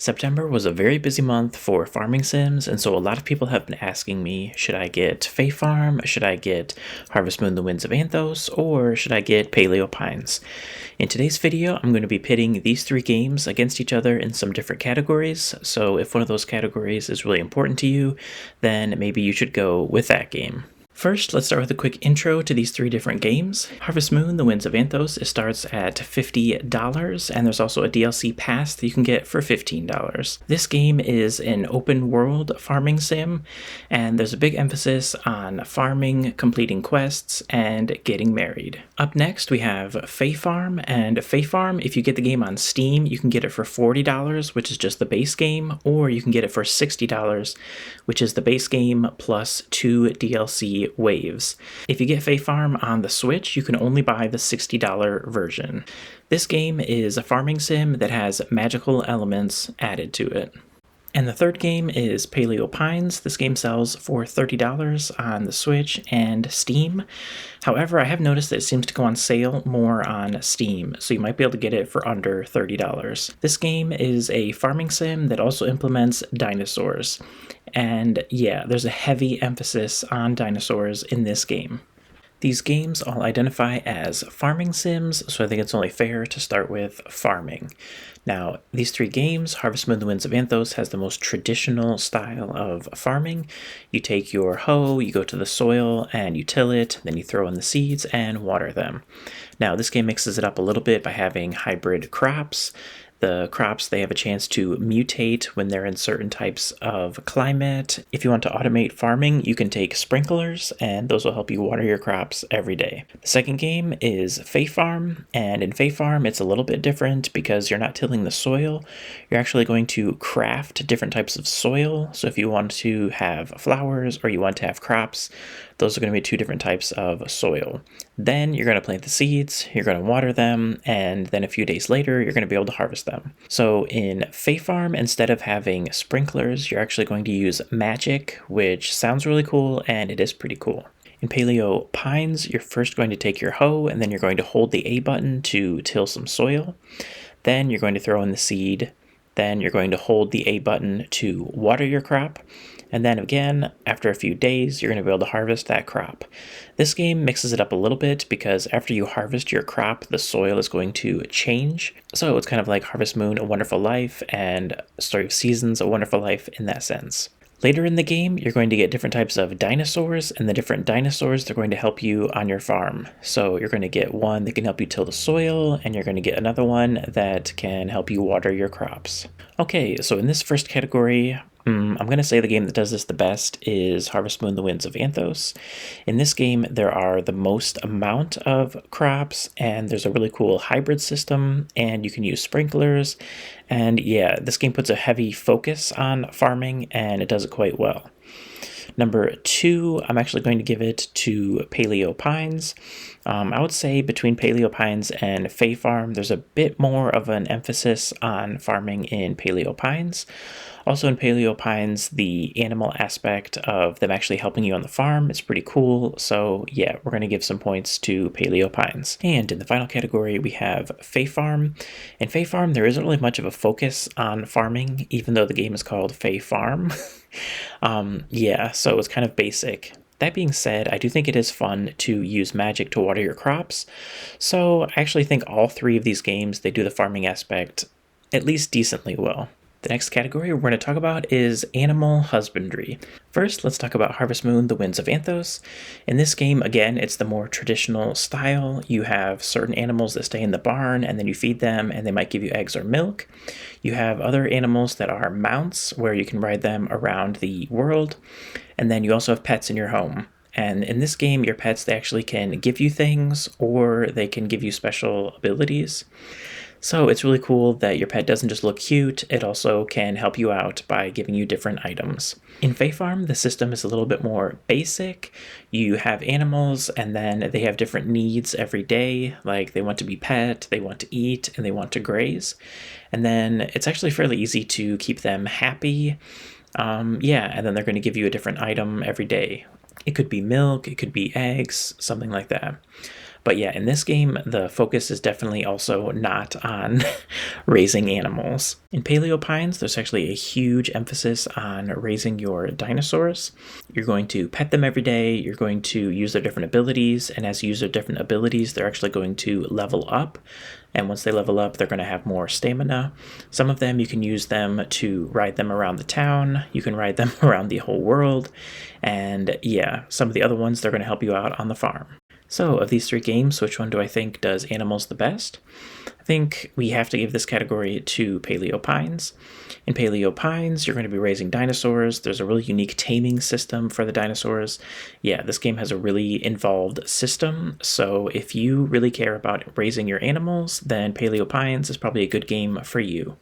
September was a very busy month for farming sims, and so a lot of people have been asking me, should I get Fae Farm, should I get Harvest Moon the Winds of Anthos, or should I get Paleo Pines? In today's video, I'm going to be pitting these three games against each other in some different categories, so if one of those categories is really important to you, then maybe you should go with that game. First, let's start with a quick intro to these three different games. Harvest Moon, The Winds of Anthos, it starts at $50, and there's also a DLC pass that you can get for $15. This game is an open world farming sim, and there's a big emphasis on farming, completing quests, and getting married. Up next, we have Fae Farm, and Fae Farm, if you get the game on Steam, you can get it for $40, which is just the base game, or you can get it for $60, which is the base game plus 2 DLC waves. If you get Fae Farm on the Switch, you can only buy the $60 version. This game is a farming sim that has magical elements added to it. And the third game is Paleo Pines. This game sells for $30 on the Switch and Steam. However, I have noticed that it seems to go on sale more on Steam, so you might be able to get it for under $30. This game is a farming sim that also implements dinosaurs. And yeah, there's a heavy emphasis on dinosaurs in this game. These games all identify as farming sims, so I think it's only fair to start with farming. Now, these three games, Harvest Moon, The Winds of Anthos, has the most traditional style of farming. You take your hoe, you go to the soil, and you till it, then you throw in the seeds and water them. Now, this game mixes it up a little bit by having hybrid crops. The crops, they have a chance to mutate when they're in certain types of climate. If you want to automate farming, you can take sprinklers, and those will help you water your crops every day. The second game is Fae Farm, and in Fae Farm, it's a little bit different because you're not tilling the soil. You're actually going to craft different types of soil. So if you want to have flowers or you want to have crops, those are going to be two different types of soil. Then you're going to plant the seeds, you're going to water them, and then a few days later, you're going to be able to harvest them. So in Fae Farm, instead of having sprinklers, you're actually going to use magic, which sounds really cool, and it is pretty cool. In Paleo Pines, you're first going to take your hoe, and then you're going to hold the A button to till some soil. Then you're going to throw in the seed. Then you're going to hold the A button to water your crop. And then again, after a few days, you're going to be able to harvest that crop. This game mixes it up a little bit because after you harvest your crop, the soil is going to change. So it's kind of like Harvest Moon, A Wonderful Life, and Story of Seasons, A Wonderful Life in that sense. Later in the game, you're going to get different types of dinosaurs, and the different dinosaurs, they're going to help you on your farm. So you're going to get one that can help you till the soil, and you're going to get another one that can help you water your crops. Okay, so in this first category, I'm going to say the game that does this the best is Harvest Moon, The Winds of Anthos. In this game, there are the most amount of crops, and there's a really cool hybrid system, and you can use sprinklers. And yeah, this game puts a heavy focus on farming, and it does it quite well. Number 2, I'm actually going to give it to Paleo Pines. I would say between Paleo Pines and Fae Farm, there's a bit more of an emphasis on farming in Paleo Pines. Also in Paleo Pines, the animal aspect of them actually helping you on the farm is pretty cool. So yeah, we're going to give some points to Paleo Pines. And in the final category, we have Fae Farm. In Fae Farm, there isn't really much of a focus on farming, even though the game is called Fae Farm. Yeah, so it's kind of basic. That being said, I do think it is fun to use magic to water your crops. So I actually think all three of these games, they do the farming aspect at least decently well. The next category we're going to talk about is Animal Husbandry. First, let's talk about Harvest Moon, The Winds of Anthos. In this game, again, it's the more traditional style. You have certain animals that stay in the barn, and then you feed them, and they might give you eggs or milk. You have other animals that are mounts, where you can ride them around the world. And then you also have pets in your home. And in this game, your pets, they actually can give you things, or they can give you special abilities. So it's really cool that your pet doesn't just look cute, it also can help you out by giving you different items. In Fae Farm, the system is a little bit more basic. You have animals, and then they have different needs every day, like they want to be pet, they want to eat, and they want to graze. And then it's actually fairly easy to keep them happy. Yeah, and then they're going to give you a different item every day. It could be milk, it could be eggs, something like that. But yeah, in this game, the focus is definitely also not on raising animals. In Paleo Pines, there's actually a huge emphasis on raising your dinosaurs. You're going to pet them every day, you're going to use their different abilities, and as you use their different abilities, they're actually going to level up. And once they level up, they're going to have more stamina. Some of them, you can use them to ride them around the town. You can ride them around the whole world. And yeah, some of the other ones, they're going to help you out on the farm. So, of these three games, which one do I think does animals the best? I think we have to give this category to Paleo Pines. In Paleo Pines, you're going to be raising dinosaurs. There's a really unique taming system for the dinosaurs. Yeah, this game has a really involved system, so if you really care about raising your animals, then Paleo Pines is probably a good game for you.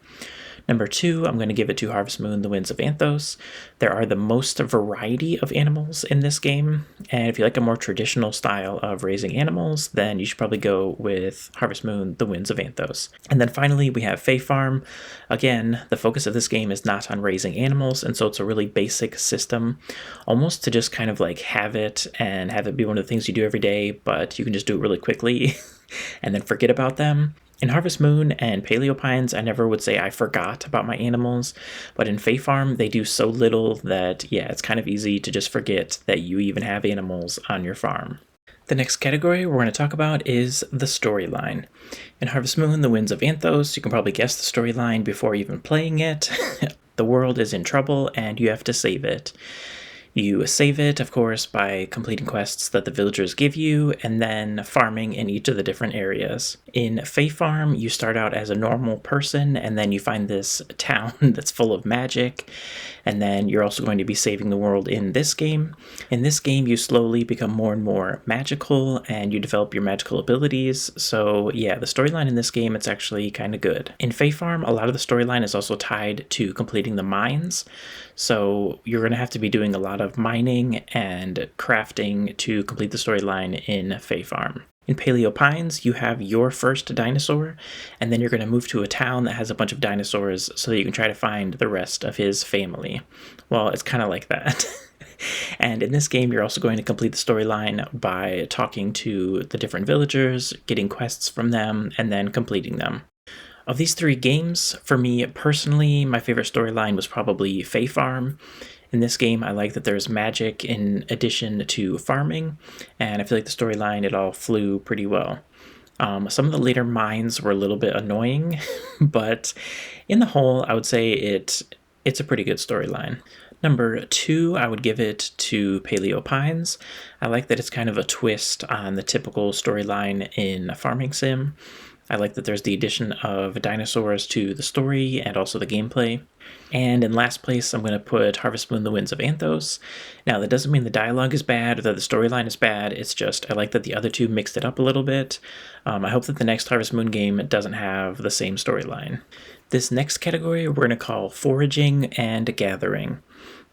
Number 2, I'm going to give it to Harvest Moon, The Winds of Anthos. There are the most variety of animals in this game, and if you like a more traditional style of raising animals, then you should probably go with Harvest Moon, The Winds of Anthos. And then finally, we have Fae Farm. Again, the focus of this game is not on raising animals, and so it's a really basic system, almost to just kind of like have it and have it be one of the things you do every day, but you can just do it really quickly and then forget about them. In Harvest Moon and Paleo Pines, I never would say I forgot about my animals, but in Fae Farm, they do so little that, yeah, it's kind of easy to just forget that you even have animals on your farm. The next category we're going to talk about is the storyline. In Harvest Moon, The Winds of Anthos, you can probably guess the storyline before even playing it. The world is in trouble and you have to save it. You save it, of course, by completing quests that the villagers give you, and then farming in each of the different areas. In Fae Farm, you start out as a normal person, and then you find this town that's full of magic, and then you're also going to be saving the world in this game. In this game, you slowly become more and more magical, and you develop your magical abilities, so yeah, the storyline in this game, it's actually kind of good. In Fae Farm, a lot of the storyline is also tied to completing the mines, so you're going to have to be doing a lot of mining and crafting to complete the storyline in Fae Farm. In Paleo Pines, you have your first dinosaur, and then you're going to move to a town that has a bunch of dinosaurs so that you can try to find the rest of his family. Well, it's kind of like that. And in this game, you're also going to complete the storyline by talking to the different villagers, getting quests from them, and then completing them. Of these three games, for me personally, my favorite storyline was probably Fae Farm. In this game, I like that there's magic in addition to farming, and I feel like the storyline, it all flew pretty well. Some of the later mines were a little bit annoying, but in the whole, I would say it's a pretty good storyline. Number 2, I would give it to Paleo Pines. I like that it's kind of a twist on the typical storyline in a farming sim. I like that there's the addition of dinosaurs to the story and also the gameplay. And in last place, I'm going to put Harvest Moon, The Winds of Anthos. Now, that doesn't mean the dialogue is bad or that the storyline is bad. It's just I like that the other two mixed it up a little bit. I hope that the next Harvest Moon game doesn't have the same storyline. This next category we're going to call Foraging and Gathering.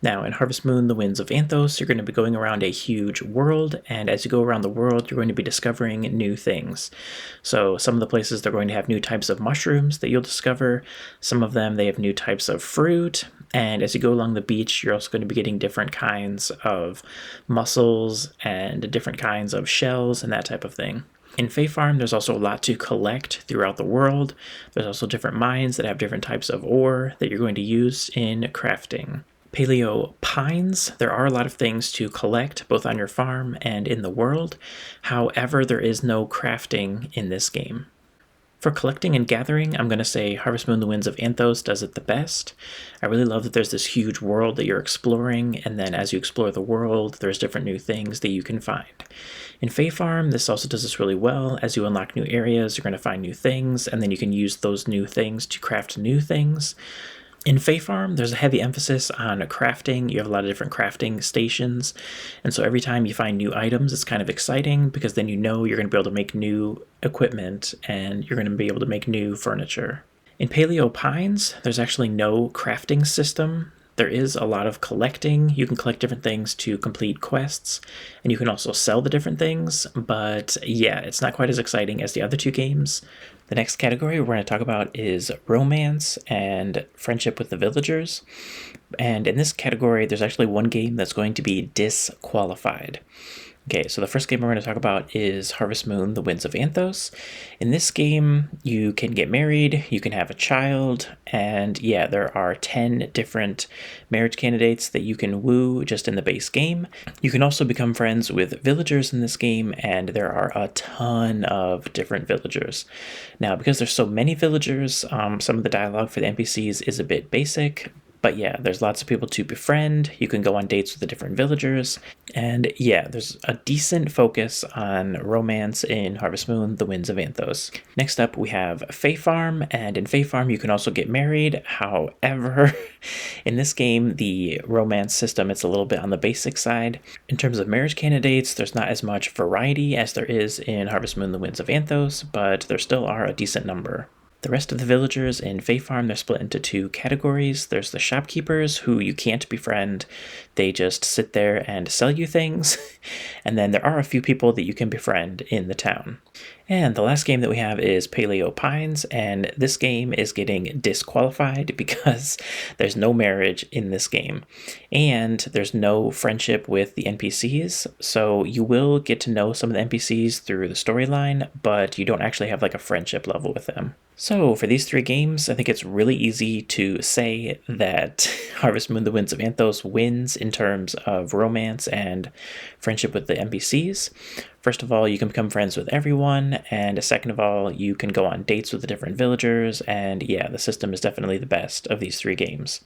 Now, in Harvest Moon, The Winds of Anthos, you're going to be going around a huge world, and as you go around the world, you're going to be discovering new things. So some of the places, they're going to have new types of mushrooms that you'll discover. Some of them, they have new types of fruit, and as you go along the beach, you're also going to be getting different kinds of mussels and different kinds of shells and that type of thing. In Fae Farm, there's also a lot to collect throughout the world. There's also different mines that have different types of ore that you're going to use in crafting. Paleo Pines, there are a lot of things to collect both on your farm and in the world. However, there is no crafting in this game. For collecting and gathering, I'm going to say Harvest Moon, The Winds of Anthos does it the best. I really love that there's this huge world that you're exploring, and then as you explore the world, there's different new things that you can find. In Fae Farm, this also does this really well. As you unlock new areas, you're going to find new things, and then you can use those new things to craft new things. In Fae Farm, there's a heavy emphasis on crafting. You have a lot of different crafting stations, and so every time you find new items, it's kind of exciting because then you know you're going to be able to make new equipment and you're going to be able to make new furniture. In Paleo Pines, there's actually no crafting system. There is a lot of collecting. You can collect different things to complete quests, and you can also sell the different things, but yeah, it's not quite as exciting as the other two games. The next category we're going to talk about is romance and friendship with the villagers. And in this category, there's actually one game that's going to be disqualified. Okay, so the first game we're going to talk about is Harvest Moon, The Winds of Anthos. In this game, you can get married, you can have a child, and yeah, there are 10 different marriage candidates that you can woo just in the base game. You can also become friends with villagers in this game, and there are a ton of different villagers. Now, because there's so many villagers, some of the dialogue for the NPCs is a bit basic, but yeah, there's lots of people to befriend. You can go on dates with the different villagers. And yeah, there's a decent focus on romance in Harvest Moon, The Winds of Anthos. Next up, we have Fae Farm. And in Fae Farm, you can also get married. However, in this game, the romance system, it's a little bit on the basic side. In terms of marriage candidates, there's not as much variety as there is in Harvest Moon, The Winds of Anthos, but there still are a decent number. The rest of the villagers in Fae Farm, they're split into two categories. There's the shopkeepers, who you can't befriend. They just sit there and sell you things. And then there are a few people that you can befriend in the town. And the last game that we have is Paleo Pines, and this game is getting disqualified because there's no marriage in this game. And there's no friendship with the NPCs, so you will get to know some of the NPCs through the storyline, but you don't actually have like a friendship level with them. So for these three games, I think it's really easy to say that Harvest Moon, The Winds of Anthos wins in terms of romance and friendship with the NPCs. First of all, you can become friends with everyone, and second of all, you can go on dates with the different villagers, and yeah, the system is definitely the best of these three games.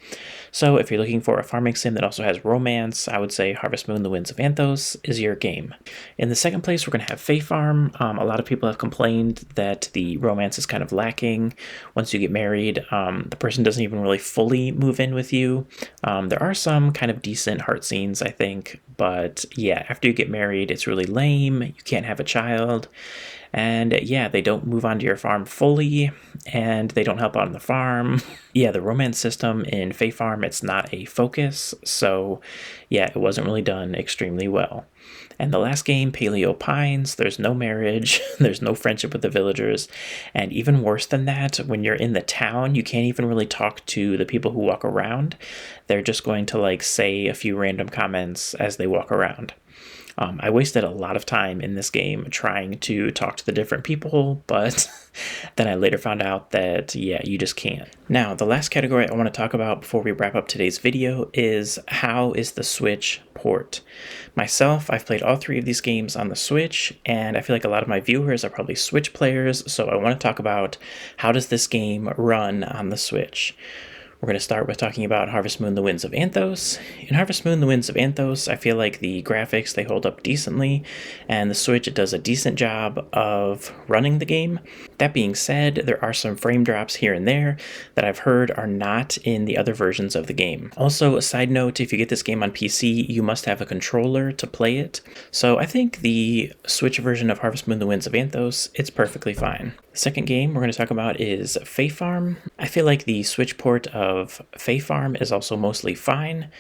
So if you're looking for a farming sim that also has romance, I would say Harvest Moon, The Winds of Anthos is your game. In the second place, we're going to have Fae Farm. A lot of people have complained that the romance is kind of lacking. Once you get married, the person doesn't even really fully move in with you. There are some kind of decent heart scenes, I think, but yeah, after you get married, it's really lame. You can't have a child, and yeah, they don't move onto your farm fully, and they don't help out on the farm. Yeah, the romance system in Fae Farm, it's not a focus, so yeah, it wasn't really done extremely well. And the last game, Paleo Pines, there's no marriage, there's no friendship with the villagers, and even worse than that, when you're in the town, you can't even really talk to the people who walk around. They're just going to like say a few random comments as they walk around. I wasted a lot of time in this game trying to talk to the different people, but then I later found out that, yeah, you just can't. Now, the last category I want to talk about before we wrap up today's video is how is the Switch port? Myself, I've played all three of these games on the Switch, and I feel like a lot of my viewers are probably Switch players, so I want to talk about how does this game run on the Switch. We're going to start with talking about Harvest Moon, The Winds of Anthos. In Harvest Moon, The Winds of Anthos, I feel like the graphics, they hold up decently, and the Switch, it does a decent job of running the game. That being said, there are some frame drops here and there that I've heard are not in the other versions of the game. Also, a side note, if you get this game on PC, you must have a controller to play it. So I think the Switch version of Harvest Moon, The Winds of Anthos, it's perfectly fine. The second game we're going to talk about is Fae Farm. I feel like the Switch port of Fae Farm is also mostly fine.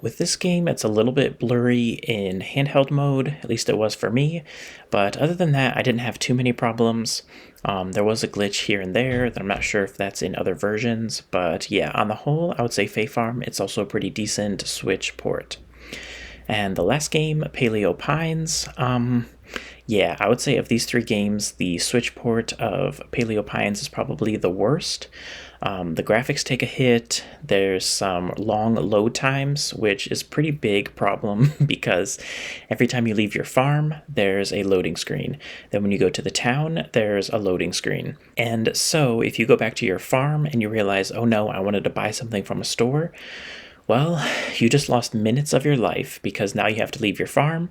With this game, it's a little bit blurry in handheld mode, at least it was for me, but other than that, I didn't have too many problems. There was a glitch here and there that I'm not sure if that's in other versions, but yeah, on the whole, I would say Fae Farm, it's also a pretty decent Switch port. And the last game, Paleo Pines, yeah, I would say of these three games, the Switch port of Paleo Pines is probably the worst. The graphics take a hit, there's some long load times, which is a pretty big problem because every time you leave your farm, there's a loading screen. Then when you go to the town, there's a loading screen. And so if you go back to your farm and you realize, oh no, I wanted to buy something from a store, well, you just lost minutes of your life because now you have to leave your farm,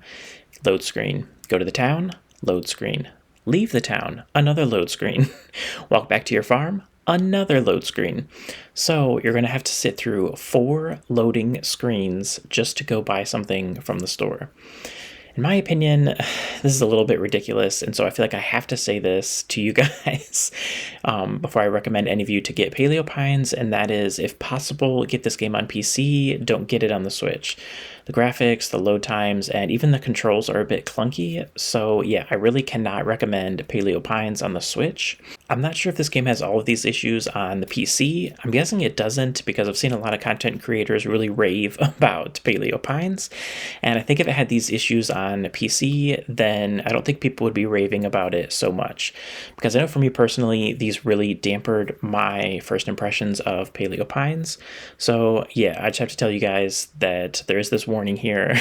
load screen. Go to the town, load screen. Leave the town, another load screen. Walk back to your farm, another load screen. So you're going to have to sit through 4 loading screens just to go buy something from the store. In my opinion, this is a little bit ridiculous, and so I feel like I have to say this to you guys before I recommend any of you to get Paleo Pines, and that is, if possible, get this game on PC, don't get it on the Switch. The graphics, the load times, and even the controls are a bit clunky, so yeah, I really cannot recommend Paleo Pines on the Switch. I'm not sure if this game has all of these issues on the PC. I'm guessing it doesn't because I've seen a lot of content creators really rave about Paleo Pines, and I think if it had these issues on PC, then I don't think people would be raving about it so much. Because I know for me personally, these really dampened my first impressions of Paleo Pines. So yeah, I just have to tell you guys that there is this warning here.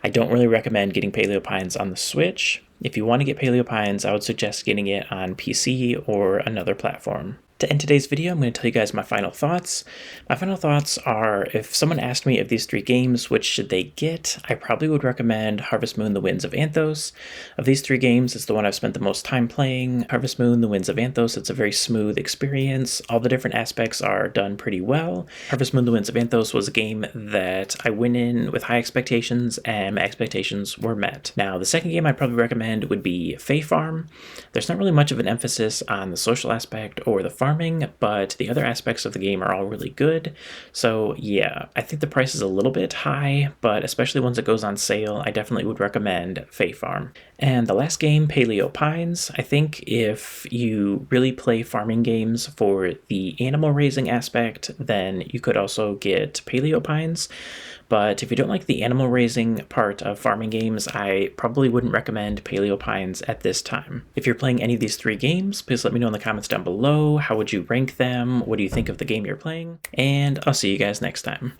I don't really recommend getting Paleo Pines on the Switch. If you want to get Paleo Pines, I would suggest getting it on PC or another platform. To end today's video, I'm going to tell you guys my final thoughts. My final thoughts are, if someone asked me of these 3 games, which should they get, I probably would recommend Harvest Moon: The Winds of Anthos. Of these 3 games, it's the one I've spent the most time playing. Harvest Moon: The Winds of Anthos, it's a very smooth experience. All the different aspects are done pretty well. Harvest Moon: The Winds of Anthos was a game that I went in with high expectations, and my expectations were met. Now, the second game I'd probably recommend would be Fae Farm. There's not really much of an emphasis on the social aspect or the farming, but the other aspects of the game are all really good. So yeah, I think the price is a little bit high, but especially once it goes on sale, I definitely would recommend Fae Farm. And the last game, Paleo Pines, I think if you really play farming games for the animal raising aspect, then you could also get Paleo Pines. But if you don't like the animal raising part of farming games, I probably wouldn't recommend Paleo Pines at this time. If you're playing any of these 3 games, please let me know in the comments down below. How would you rank them? What do you think of the game you're playing? And I'll see you guys next time.